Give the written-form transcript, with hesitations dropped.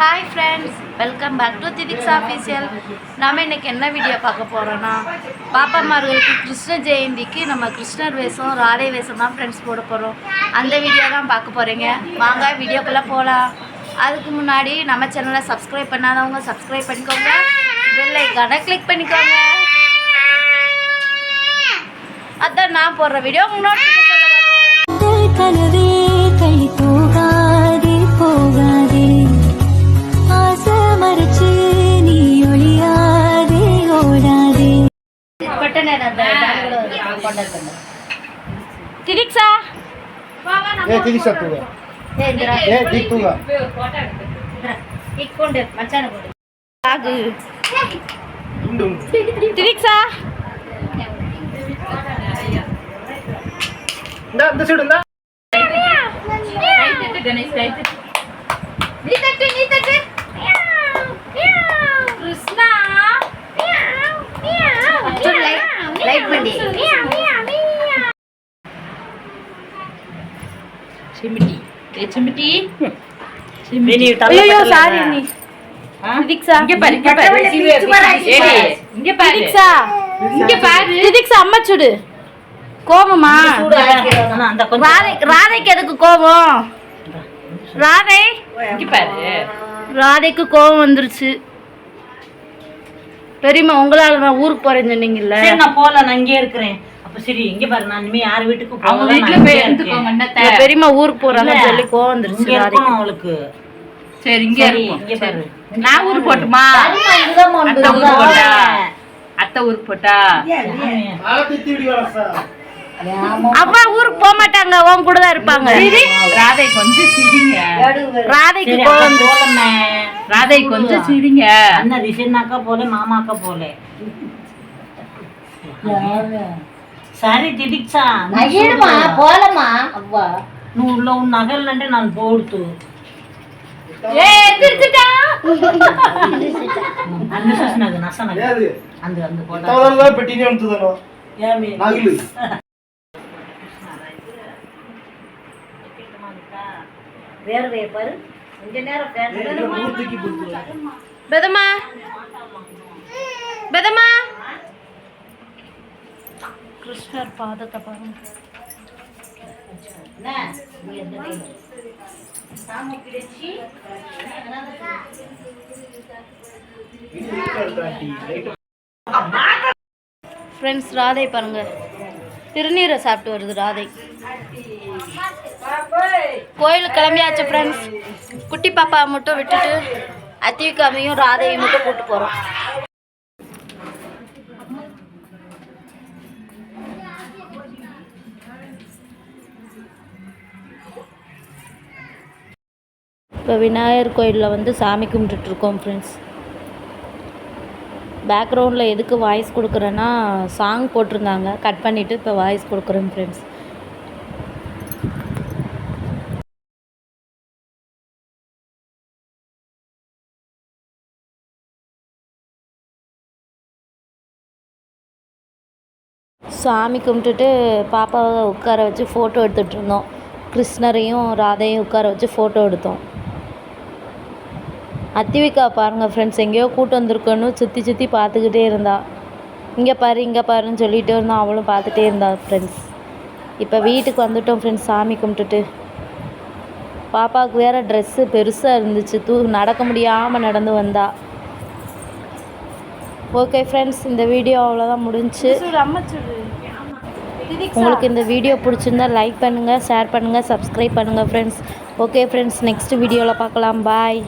Hi friends, welcome back to திதிக்ஸ் official. நாம் இன்றைக்கி என்ன வீடியோ பார்க்க போகிறோன்னா, பாப்பாமார்களுக்கு கிருஷ்ண ஜெயந்திக்கு நம்ம கிருஷ்ணர் வேஷம் ராதை வேஷம் தான் ஃப்ரெண்ட்ஸ் போட போகிறோம். அந்த வீடியோ தான் பார்க்க போகிறீங்க. வாங்க வீடியோக்குள்ளே போகலாம். அதுக்கு முன்னாடி நம்ம சேனலை சப்ஸ்கிரைப் பண்ணாதவங்க சப்ஸ்கிரைப் பண்ணிக்கோங்க, பெல் ஐக்கானை கிளிக் பண்ணிக்கோங்க. அதான் நான் போடுற வீடியோ முன்னாடி திதிக்ஸா திதிக்ஸா தூங்க தூங்க திதிக்ஸா இந்த சைடு இருந்தா கணேஷ் கைத்து நீ தட்டு கிருஷ்ணா லைட் பண்ணி சிமிட்டி சிமிட்டி சிமிட்டி ஐயோ சாரி நீ திதிக்ஸா இங்க பாரு இங்க பாரு திதிக்ஸா இங்க பாரு திதிக்ஸா அம்மா சுடு கோபமா ராதைக்கு எதுக்கு கோபம்? ராதை இங்க பாரு ராதைக்கு கோபம் வந்துருச்சு. பெரியம்மா உங்களால நான் ஊருக்கு போறேன்னு சொன்னீங்கல்ல. சரி நான் போல, நான் இங்கே இருக்கிறேன். அப்ப சரி இங்க பாரு, நான் இனிமே யார் வீட்டுக்கு போகல. அவங்க வீட்ல போய் இருந்துக்கோங்க. அண்ணாத்த பெரியம்மா ஊருக்கு போறாங்கன்னு சொல்லி கோவம் வந்துருச்சு ராதைக்கு. அவளுக்கு சரி இங்க இங்க பாரு, நான் ஊருக்கு போட்டுமா? அத்தை ஊருக்கு போட்டா அம்மா ஊருக்கு போக மாட்டாங்க, உன் கூட தான் இருப்பாங்க. ராதை கொஞ்சம் சிரிங்க, ராதைக்கு கோவம் போலமே. ராதை கொஞ்சம் சிரிங்க. அண்ணன் ரிஷனாக்கா போல, மாமாக்கா போல. சரி திதிக்ஸா நகிடுமா போலமா அவ்வா నువ్వు ఉள்ள ఉన్న నగలంటే నాకు పోడుతూ ఏ తిరుచుటా అన్ని చూసినాక నసనగా అందు పోడా తవదలుగా పెట్టినే ఉంటుందనో ఏమి నగిలు వేరు వేపరు ఇంజనీర్ బెదమా బెదమా கிருஷ்ணர் பாதத்தை பாருங்க. ஃப்ரெண்ட்ஸ் ராதை பாருங்க, திருநீரை சாப்பிட்டு வருது ராதை. கோயிலுக்கு கிளம்பியாச்சு ஃப்ரெண்ட்ஸ். குட்டி பாப்பா மட்டும் விட்டுட்டு அத்திவிகாமையும் ராதையும் மட்டும் கூட்டு போகிறோம். இப்போ விநாயகர் கோயிலில் வந்து சாமி கும்பிட்டுட்ருக்கோம் ஃப்ரெண்ட்ஸ். பேக்ரவுண்டில் எதுக்கு வாய்ஸ் கொடுக்குறேன்னா, சாங் போட்டிருந்தாங்க, கட் பண்ணிவிட்டு இப்போ வாய்ஸ் கொடுக்குறேன் ஃப்ரெண்ட்ஸ். சாமி கும்பிட்டுட்டு பாப்பாவை உட்கார வச்சு ஃபோட்டோ எடுத்துகிட்டு இருந்தோம். கிருஷ்ணரையும் ராதையும் உட்கார வச்சு ஃபோட்டோ எடுத்தோம். அத்திவிகா பாருங்கள் ஃப்ரெண்ட்ஸ், எங்கேயோ கூட்டு வந்திருக்கோன்னு சுற்றி சுற்றி பார்த்துக்கிட்டே இருந்தா. இங்கே பாரு இங்கே பாருன்னு சொல்லிகிட்டே இருந்தோம், அவளும் பார்த்துட்டே இருந்தா ஃப்ரெண்ட்ஸ். இப்போ வீட்டுக்கு வந்துட்டோம் ஃப்ரெண்ட்ஸ் சாமி கும்பிட்டுட்டு. பாப்பாவுக்கு வேறு ட்ரெஸ்ஸு பெருசாக இருந்துச்சு, நடக்க முடியாமல் நடந்து வந்தா. ஓகே ஃப்ரெண்ட்ஸ், இந்த வீடியோ அவ்வளோதான் முடிஞ்சுச்சு. உங்களுக்கு இந்த வீடியோ பிடிச்சிருந்தா லைக் பண்ணுங்கள், ஷேர் பண்ணுங்கள், சப்ஸ்கிரைப் பண்ணுங்கள் ஃப்ரெண்ட்ஸ். ஓகே ஃப்ரெண்ட்ஸ், நெக்ஸ்ட் வீடியோவில் பார்க்கலாம். பாய்.